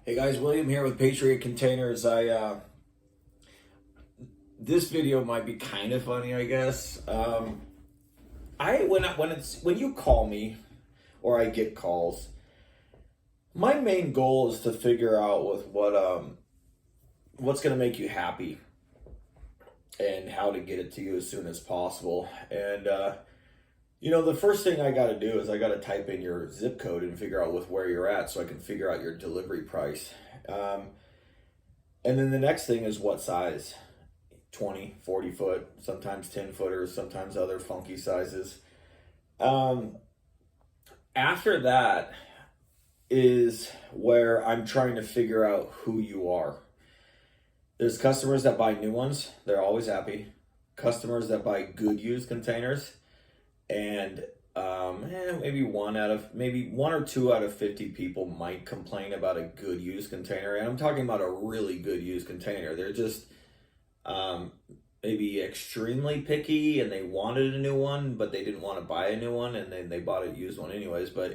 Hey guys, William here with Patriot Containers. This video might be kind of funny, I guess. When you call me or I get calls, my main goal is to figure out what's going to make you happy and how to get it to you as soon as possible. And the first thing I got to do is I got to type in your zip code and figure out with where you're at so I can figure out your delivery price. And then the next thing is what size. 20, 40 foot, sometimes 10 footers, sometimes other funky sizes. After that is where I'm trying to figure out who you are. There's customers that buy new ones. They're always happy. Customers that buy good used containers. And maybe one or two out of 50 people might complain about a good used container. And I'm talking about a really good used container. They're just maybe extremely picky and they wanted a new one, but they didn't want to buy a new one, and then they bought a used one anyways. But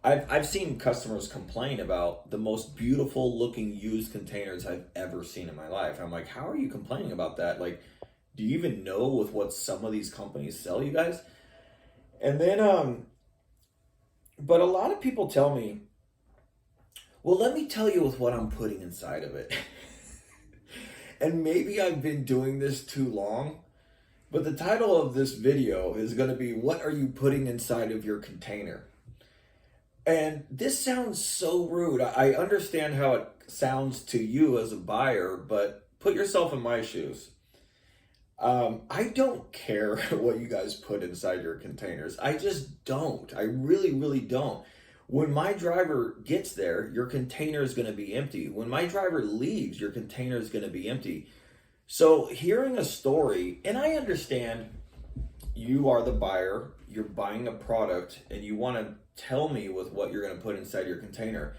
I've seen customers complain about the most beautiful looking used containers I've ever seen in my life. And I'm like, how are you complaining about that? Like, do you even know with what some of these companies sell, you guys? And then, but a lot of people tell me, well, let me tell you with what I'm putting inside of it. And maybe I've been doing this too long, but the title of this video is going to be, what are you putting inside of your container? And this sounds so rude. I understand how it sounds to you as a buyer, but put yourself in my shoes. I don't care what you guys put inside your containers. I just don't. I really, really don't. When my driver gets there, your container is going to be empty. When my driver leaves, your container is going to be empty. So hearing a story, and I understand you are the buyer, you're buying a product, and you want to tell me with what you're going to put inside your container.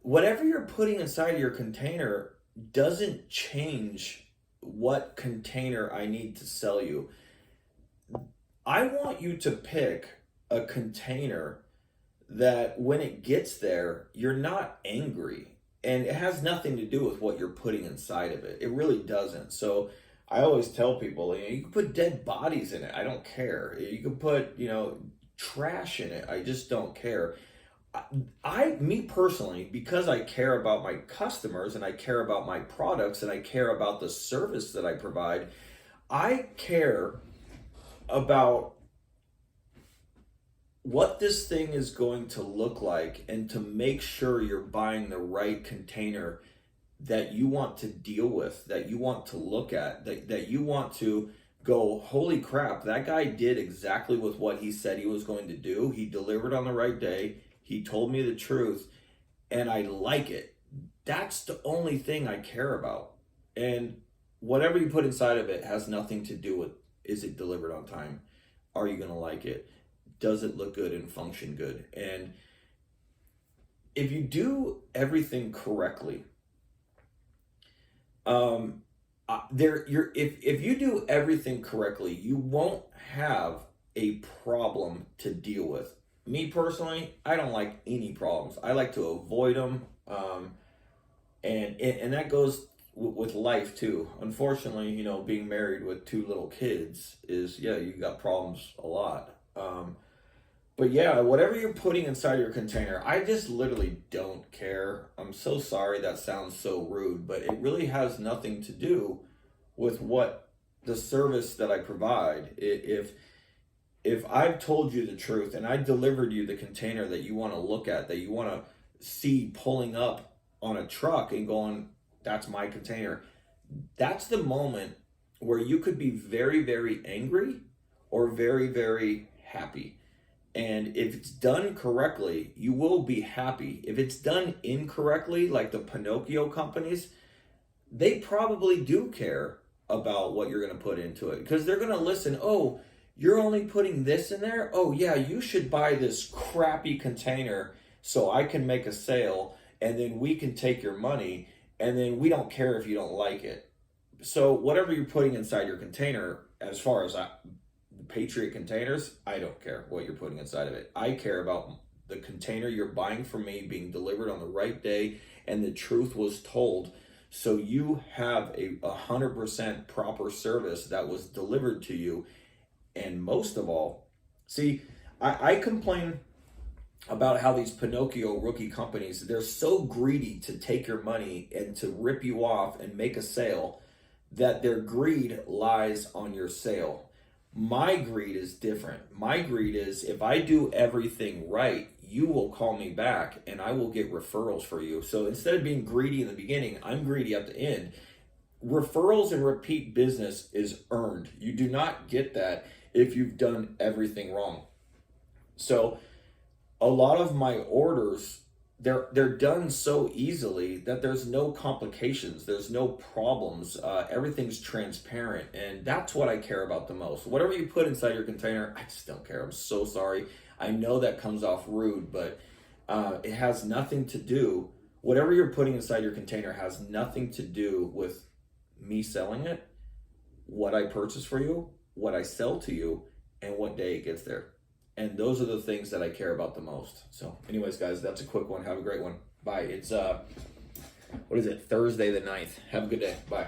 Whatever you're putting inside your container doesn't change what container I need to sell you. I want you to pick a container that when it gets there, you're not angry. And it has nothing to do with what you're putting inside of it. It really doesn't. So I always tell people, you can put dead bodies in it. I don't care. You can put, trash in it. I just don't care. Me personally, because I care about my customers and I care about my products and I care about the service that I provide, I care about what this thing is going to look like and to make sure you're buying the right container that you want to deal with, that you want to look at, that you want to go, holy crap, that guy did exactly with what he said he was going to do. He delivered on the right day. He told me the truth, and I like it. That's the only thing I care about. And whatever you put inside of it has nothing to do with, is it delivered on time? Are you going to like it? Does it look good and function good? And if you do everything correctly, if you do everything correctly, you won't have a problem to deal with. Me personally, I don't like any problems. I like to avoid them, and that goes with life too. Unfortunately, being married with 2 little kids is, you got problems a lot. But yeah, whatever you're putting inside your container, I just literally don't care. I'm so sorry that sounds so rude, but it really has nothing to do with what the service that I provide. If I've told you the truth and I delivered you the container that you want to look at, that you want to see pulling up on a truck and going, that's my container, that's the moment where you could be very, very angry or very, very happy. And if it's done correctly, you will be happy. If it's done incorrectly, like the Pinocchio companies, they probably do care about what you're going to put into it, because they're going to listen. Oh, you're only putting this in there? Oh yeah, you should buy this crappy container so I can make a sale, and then we can take your money, and then we don't care if you don't like it. So whatever you're putting inside your container, as far as Patriot Containers, I don't care what you're putting inside of it. I care about the container you're buying from me being delivered on the right day and the truth was told. So you have a 100% proper service that was delivered to you. And most of all, see, I complain about how these Pinocchio rookie companies, they're so greedy to take your money and to rip you off and make a sale that their greed lies on your sale. My greed is different. My greed is if I do everything right, you will call me back and I will get referrals for you. So instead of being greedy in the beginning, I'm greedy at the end. Referrals and repeat business is earned. You do not get that if you've done everything wrong. So a lot of my orders, they're done so easily that there's no complications, there's no problems, everything's transparent, and that's what I care about the most. Whatever you put inside your container, I just don't care. I'm so sorry. I know that comes off rude, but it has nothing to do, whatever you're putting inside your container has nothing to do with me selling it, what I purchase for you, what I sell to you, and what day it gets there. And those are the things that I care about the most. So anyways, guys, that's a quick one. Have a great one. Bye. It's, what is it? Thursday the 9th. Have a good day. Bye.